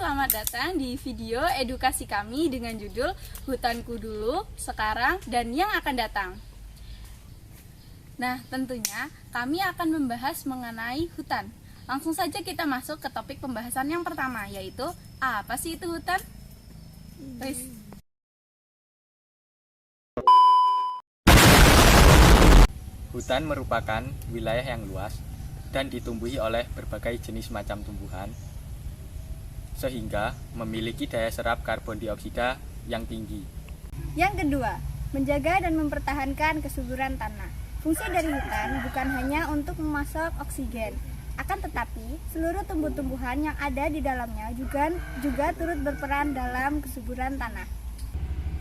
selamat datang di video edukasi kami dengan judul Hutanku Dulu, Sekarang, dan Yang Akan Datang. Nah, tentunya kami akan membahas mengenai hutan. Langsung saja kita masuk ke topik pembahasan yang pertama, yaitu apa sih itu hutan? Hutan merupakan wilayah yang luas dan ditumbuhi oleh berbagai jenis macam tumbuhan, sehingga memiliki daya serap karbon dioksida yang tinggi. Yang kedua, menjaga dan mempertahankan kesuburan tanah. Fungsi dari hutan bukan hanya untuk memasok oksigen, akan tetapi seluruh tumbuh-tumbuhan yang ada di dalamnya juga turut berperan dalam kesuburan tanah.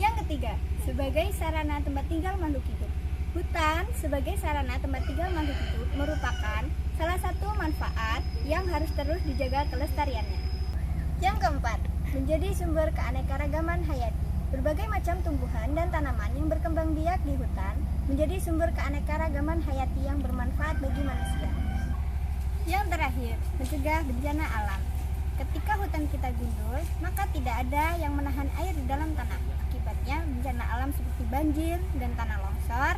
Yang ketiga, sebagai sarana tempat tinggal makhluk hidup. Hutan sebagai sarana tempat tinggal makhluk hidup merupakan salah satu manfaat yang harus terus dijaga kelestariannya. Yang keempat, menjadi sumber keanekaragaman hayati. Berbagai macam tumbuhan dan tanaman yang berkembang biak di hutan menjadi sumber keanekaragaman hayati yang bermanfaat bagi manusia. Yang terakhir, mencegah bencana alam. Ketika hutan kita gundul, maka tidak ada yang menahan air di dalam tanah. Akibatnya, bencana alam seperti banjir dan tanah longsor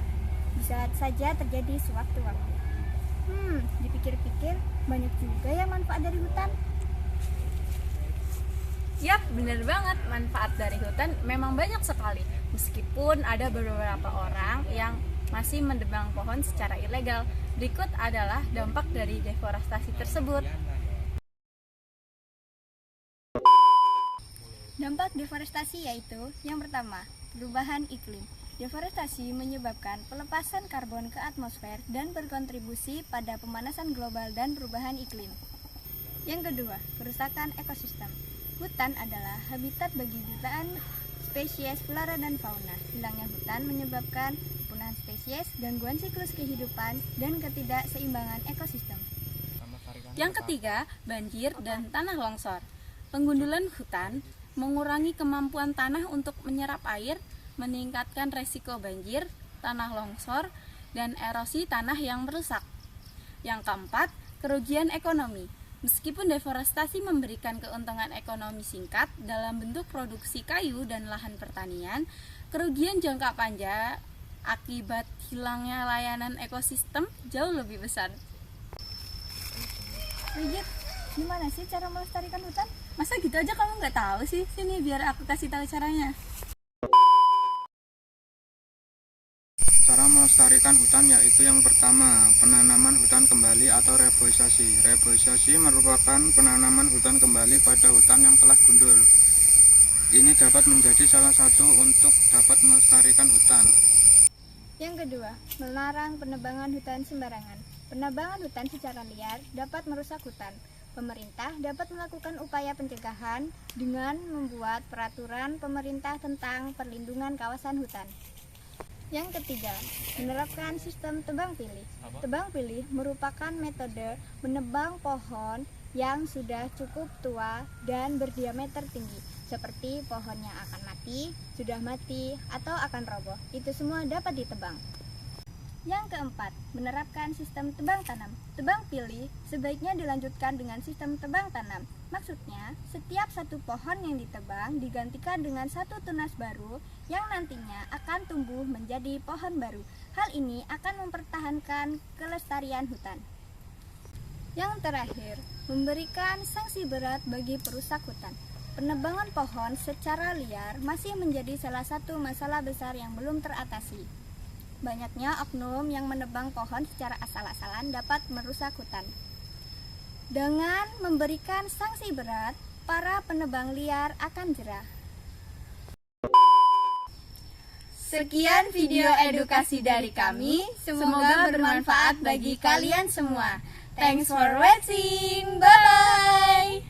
bisa saja terjadi sewaktu-waktu. Dipikir-pikir, banyak juga ya manfaat dari hutan. Yap, benar banget. Manfaat dari hutan memang banyak sekali. Meskipun ada beberapa orang yang masih mendebang pohon secara ilegal. Berikut adalah dampak dari deforestasi tersebut. Dampak deforestasi yaitu yang pertama, perubahan iklim. Deforestasi menyebabkan pelepasan karbon ke atmosfer dan berkontribusi pada pemanasan global dan perubahan iklim. Yang kedua, kerusakan ekosistem. Hutan adalah habitat bagi jutaan spesies flora dan fauna. Hilangnya hutan menyebabkan kepunahan spesies, gangguan siklus kehidupan, dan ketidakseimbangan ekosistem. Yang ketiga, banjir dan tanah longsor. Penggundulan hutan mengurangi kemampuan tanah untuk menyerap air, meningkatkan resiko banjir, tanah longsor, dan erosi tanah yang merusak. Yang keempat, kerugian ekonomi. Meskipun deforestasi memberikan keuntungan ekonomi singkat dalam bentuk produksi kayu dan lahan pertanian, kerugian jangka panjang akibat hilangnya layanan ekosistem jauh lebih besar. Rigid, gimana sih cara melestarikan hutan? Masa gitu aja kamu nggak tahu sih? Sini biar aku kasih tahu caranya. Cara melestarikan hutan yaitu yang pertama, penanaman hutan kembali atau reboisasi. Reboisasi merupakan penanaman hutan kembali pada hutan yang telah gundul. Ini dapat menjadi salah satu untuk dapat melestarikan hutan. Yang kedua, melarang penebangan hutan sembarangan. Penebangan hutan secara liar dapat merusak hutan. Pemerintah dapat melakukan upaya pencegahan dengan membuat peraturan pemerintah tentang perlindungan kawasan hutan. Yang ketiga, menerapkan sistem tebang pilih. Tebang pilih merupakan metode menebang pohon yang sudah cukup tua dan berdiameter tinggi, seperti pohon yang akan mati, sudah mati, atau akan roboh. Itu semua dapat ditebang. Yang keempat, menerapkan sistem tebang tanam. Tebang pilih sebaiknya dilanjutkan dengan sistem tebang tanam. Maksudnya, setiap satu pohon yang ditebang digantikan dengan satu tunas baru yang nantinya akan tumbuh menjadi pohon baru. Hal ini akan mempertahankan kelestarian hutan. Yang terakhir, memberikan sanksi berat bagi perusak hutan. Penebangan pohon secara liar masih menjadi salah satu masalah besar yang belum teratasi. Banyaknya oknum yang menebang pohon secara asal-asalan dapat merusak hutan. Dengan memberikan sanksi berat, para penebang liar akan jerah. Sekian video edukasi dari kami. Semoga bermanfaat bagi kalian semua. Thanks for watching. Bye-bye.